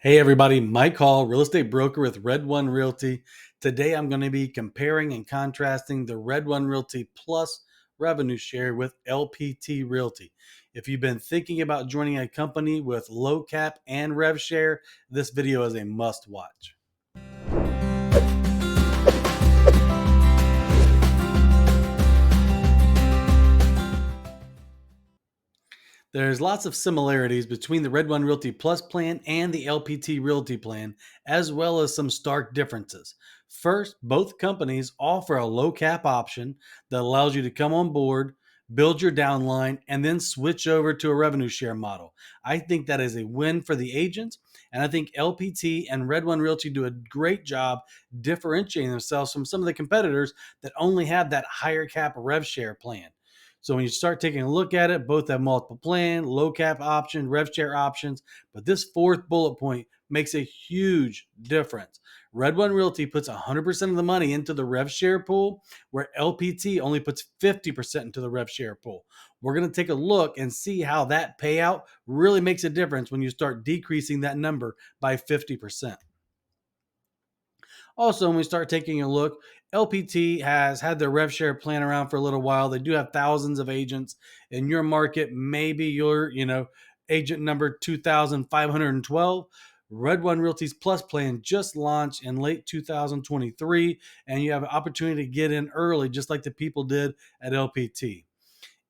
Hey everybody, Mike Hall, real estate broker with Red One Realty. Today I'm going to be comparing and contrasting the Red One Realty Plus revenue share with LPT Realty. If you've been thinking about joining a company with low cap and rev share, this video is a must watch. There's lots of similarities between the Red One Realty Plus plan and the LPT Realty plan, as well as some stark differences. First, both companies offer a low cap option that allows you to come on board, build your downline, and then switch over to a revenue share model. I think that is a win for the agents, and I think LPT and Red One Realty do a great job differentiating themselves from some of the competitors that only have that higher cap rev share plan. So when you start taking a look at it, both have multiple plan, low cap option, rev share options. But this fourth bullet point makes a huge difference. Red One Realty puts 100% of the money into the rev share pool, where LPT only puts 50% into the rev share pool. We're going to take a look and see how that payout really makes a difference when you start decreasing that number by 50%. Also, when we start taking a look, LPT has had their rev share plan around for a little while. They do have thousands of agents in your market. Maybe you're, agent number 2,512. Red One Realty's Plus plan just launched in late 2023, and you have an opportunity to get in early, just like the people did at LPT.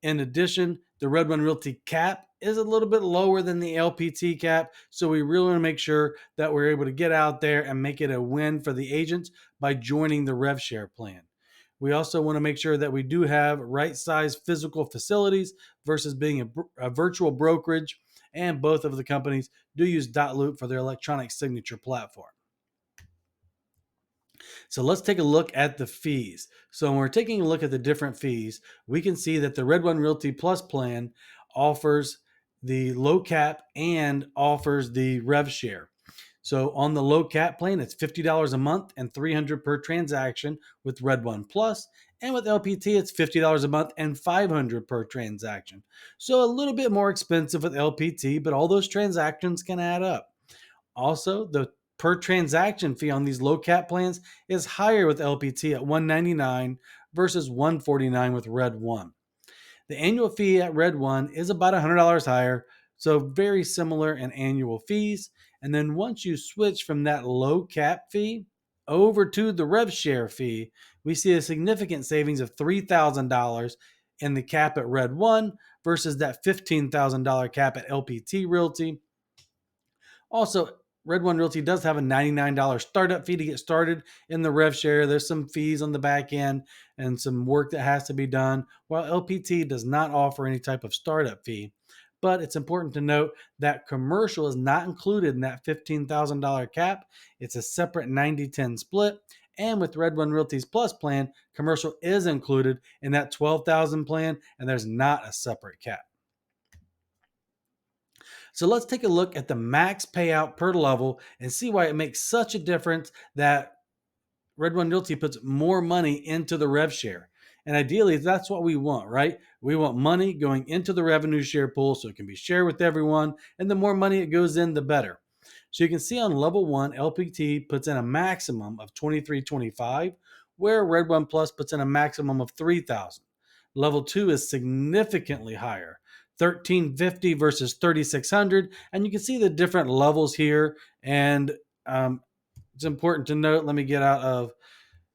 In addition, the Red One Realty cap is a little bit lower than the LPT cap. So we really want to make sure that we're able to get out there and make it a win for the agents by joining the rev share plan. We also want to make sure that we do have right size physical facilities versus being a virtual brokerage. And both of the companies do use Loop for their electronic signature platform. So let's take a look at the fees. So when we're taking a look at the different fees, we can see that the Red One Realty Plus plan offers the low cap and offers the rev share. So on the low cap plan, it's $50 a month and $300 per transaction with Red One Plus. And with LPT, it's $50 a month and $500 per transaction. So a little bit more expensive with LPT, but all those transactions can add up. Also, the per transaction fee on these low cap plans is higher with LPT at $199 versus $149 with Red One. The annual fee at Red One is about $100 higher, so very similar in annual fees. And then once you switch from that low cap fee over to the rev share fee, we see a significant savings of $3,000 in the cap at Red One versus that $15,000 cap at LPT Realty. Also, Red One Realty does have a $99 startup fee to get started in the rev share. There's some fees on the back end and some work that has to be done, while LPT does not offer any type of startup fee. But it's important to note that commercial is not included in that $15,000 cap. It's a separate 90-10 split. And with Red One Realty's Plus plan, commercial is included in that 12,000 plan, and there's not a separate cap. So let's take a look at the max payout per level and see why it makes such a difference that Red One Realty puts more money into the rev share. And ideally, that's what we want, right? We want money going into the revenue share pool so it can be shared with everyone. And the more money it goes in, the better. So you can see on level one, LPT puts in a maximum of 2325, where Red One Plus puts in a maximum of 3000. Level two is significantly higher, 1350 versus 3600. And you can see the different levels here. And it's important to note, let me get out of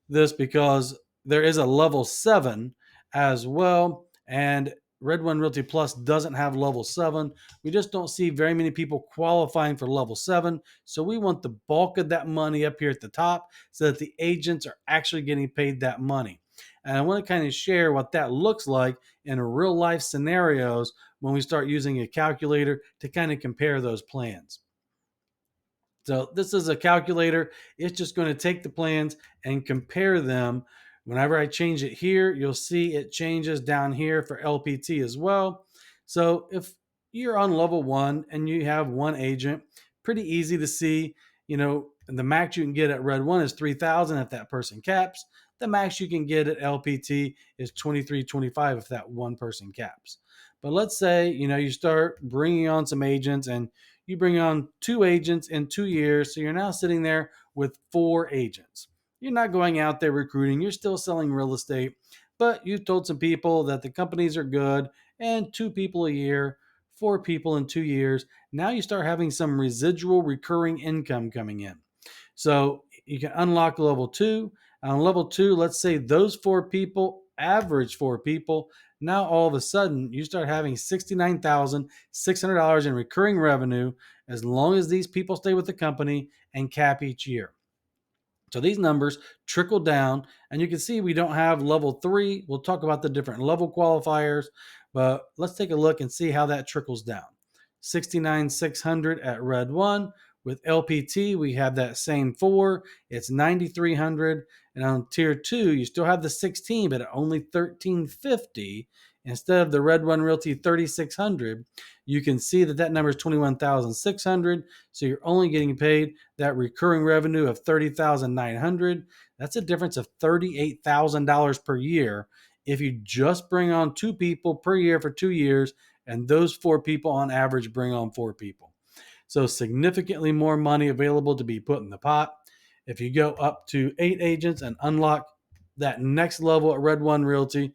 this because there is a level 7 as well. And Red One Realty Plus doesn't have level 7. We just don't see very many people qualifying for level 7. So we want the bulk of that money up here at the top so that the agents are actually getting paid that money. And I want to kind of share what that looks like in real life scenarios when we start using a calculator to kind of compare those plans. So this is a calculator. It's just going to take the plans and compare them. Whenever I change it here, you'll see it changes down here for LPT as well. So if you're on level one and you have one agent, pretty easy to see, the max you can get at Red One is 3,000 if that person caps. The max you can get at LPT is 2325 if that one person caps. But let's say, you start bringing on some agents and you bring on 2 agents in 2 years. So you're now sitting there with 4 agents. You're not going out there recruiting, you're still selling real estate, but you've told some people that the companies are good and 2 people a year, 4 people in 2 years. Now you start having some residual recurring income coming in. So you can unlock level two. On level two, let's say those 4 people, average 4 people, now all of a sudden you start having $69,600 in recurring revenue as long as these people stay with the company and cap each year. So these numbers trickle down, and you can see we don't have level three. We'll talk about the different level qualifiers, but let's take a look and see how that trickles down. 69,600 at Red 1. With LPT, we have that same 4. It's 9,300. And on Tier 2, you still have the 16, but at only 1,350 instead of the Red 1 Realty 3,600. You can see that that number is 21,600. So you're only getting paid that recurring revenue of 30,900. That's a difference of $38,000 per year if you just bring on 2 people per year for 2 years, and those 4 people on average bring on 4 people. So significantly more money available to be put in the pot. If you go up to 8 agents and unlock that next level at Red One Realty,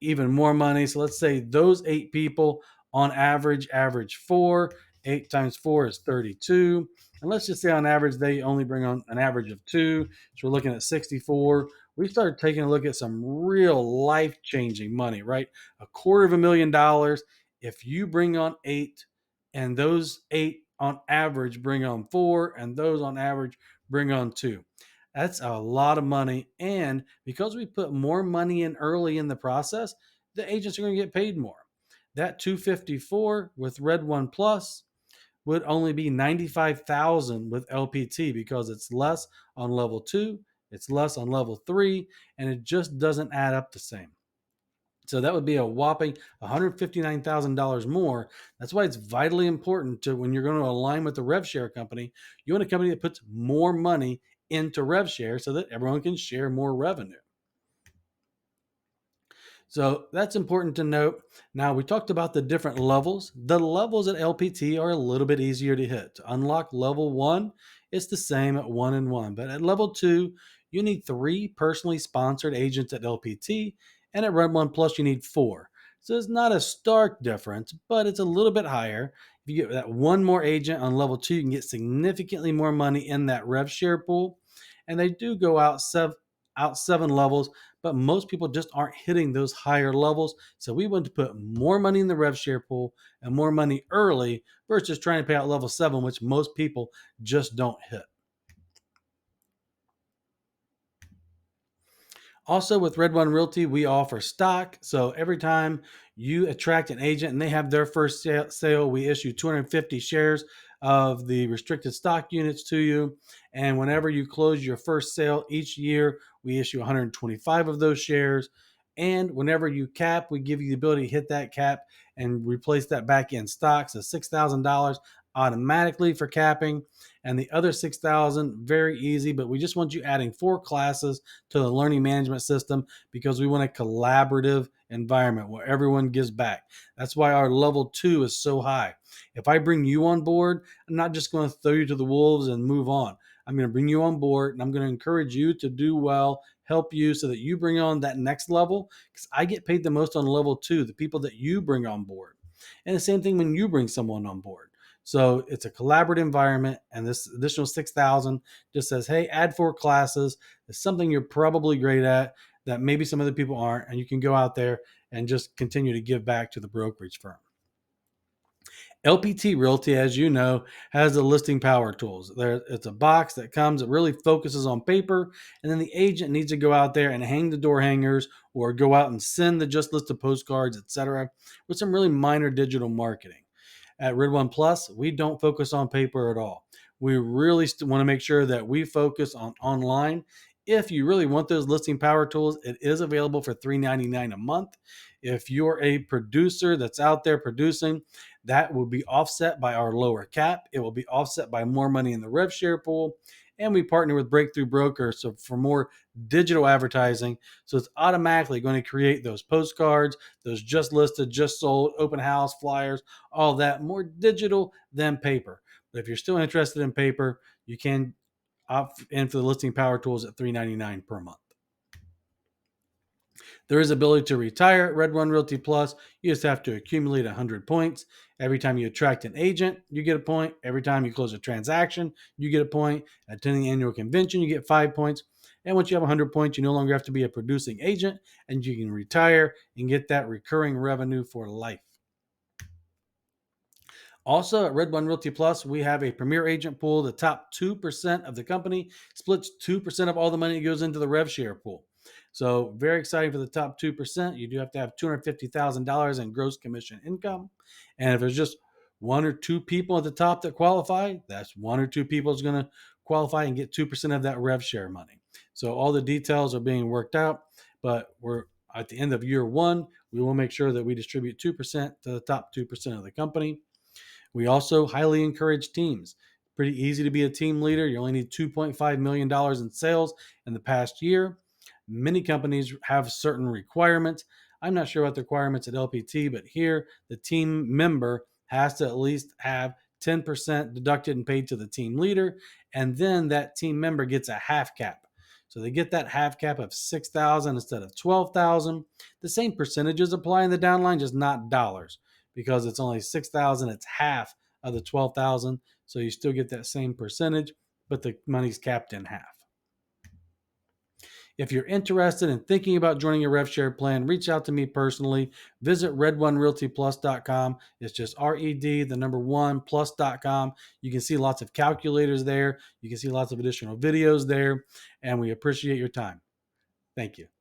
even more money. So let's say those 8 people on average 4. 8 times 4 is 32. And let's just say on average, they only bring on an average of 2. So we're looking at 64. We started taking a look at some real life changing money, right? $250,000 if you bring on 8, and those 8 on average bring on 4, and those on average bring on 2. That's a lot of money. And because we put more money in early in the process, the agents are going to get paid more. That 254 with Red One Plus would only be 95,000 with LPT because it's less on level 2, it's less on level 3, and it just doesn't add up the same. So that would be a whopping $159,000 more. That's why it's vitally important to, when you're going to align with the rev share company, you want a company that puts more money into rev share so that everyone can share more revenue. So that's important to note. Now, we talked about the different levels. The levels at LPT are a little bit easier to hit. To unlock level 1, it's the same at 1 and 1. But at level 2, you need 3 personally sponsored agents at LPT. And at Red 1 Plus, you need 4. So it's not a stark difference, but it's a little bit higher. If you get that one more agent on level 2, you can get significantly more money in that rev share pool. And they do go out 7 levels, but most people just aren't hitting those higher levels. So we want to put more money in the rev share pool and more money early versus trying to pay out level 7, which most people just don't hit. Also, with Red One Realty, we offer stock. So every time you attract an agent and they have their first sale, we issue 250 shares of the restricted stock units to you. And whenever you close your first sale each year, we issue 125 of those shares. And whenever you cap, we give you the ability to hit that cap and replace that back in stock. So $6,000 automatically for capping, and the other 6,000 very easy. But we just want you adding 4 classes to the learning management system because we want a collaborative environment where everyone gives back. That's why our level 2 is so high. If I bring you on board, I'm not just going to throw you to the wolves and move on. I'm going to bring you on board and I'm going to encourage you to do well, help you so that you bring on that next level, because I get paid the most on level 2, the people that you bring on board. And the same thing when you bring someone on board. So it's a collaborative environment, and this additional 6,000 just says, hey, add 4 classes. It's something you're probably great at that maybe some other people aren't, and you can go out there and just continue to give back to the brokerage firm. LPT Realty, as you know, has the listing power tools. It's a box that comes, it really focuses on paper, and then the agent needs to go out there and hang the door hangers or go out and send the just listed postcards, etc., with some really minor digital marketing. At Red One Plus, we don't focus on paper at all. We really want to make sure that we focus on online. If you really want those listing power tools, it is available for $3.99 a month. If you're a producer that's out there producing, that will be offset by our lower cap. It will be offset by more money in the rev share pool. And we partner with Breakthrough Brokers so for more digital advertising. So it's automatically going to create those postcards, those just listed, just sold, open house flyers, all that, more digital than paper. But if you're still interested in paper, you can opt in for the listing power tools at $3.99 per month. There is ability to retire at Red One Realty Plus. You just have to accumulate 100 points. Every time you attract an agent, you get a point. Every time you close a transaction, you get a point. Attending the annual convention, you get 5 points. And once you have 100 points, you no longer have to be a producing agent, and you can retire and get that recurring revenue for life. Also, at Red One Realty Plus, we have a premier agent pool. The top 2% of the company splits 2% of all the money that goes into the Rev Share pool. So, very exciting for the top 2%. You do have to have $250,000 in gross commission income. And if there's just one or two people at the top that qualify, that's one or two people is going to qualify and get 2% of that Rev Share money. So, all the details are being worked out, but we're at the end of year one. We will make sure that we distribute 2% to the top 2% of the company. We also highly encourage teams. Pretty easy to be a team leader. You only need $2.5 million in sales in the past year. Many companies have certain requirements. I'm not sure what the requirements at LPT, but here the team member has to at least have 10% deducted and paid to the team leader, and then that team member gets a half cap. So they get that half cap of 6,000 instead of 12,000. The same percentages apply in the downline, just not dollars, because it's only 6,000. It's half of the 12,000, so you still get that same percentage, but the money's capped in half. If you're interested in thinking about joining a rev share plan, reach out to me personally. Visit red1realtyplus.com. It's just RED, the number one, plus.com. You can see lots of calculators there. You can see lots of additional videos there, and we appreciate your time. Thank you.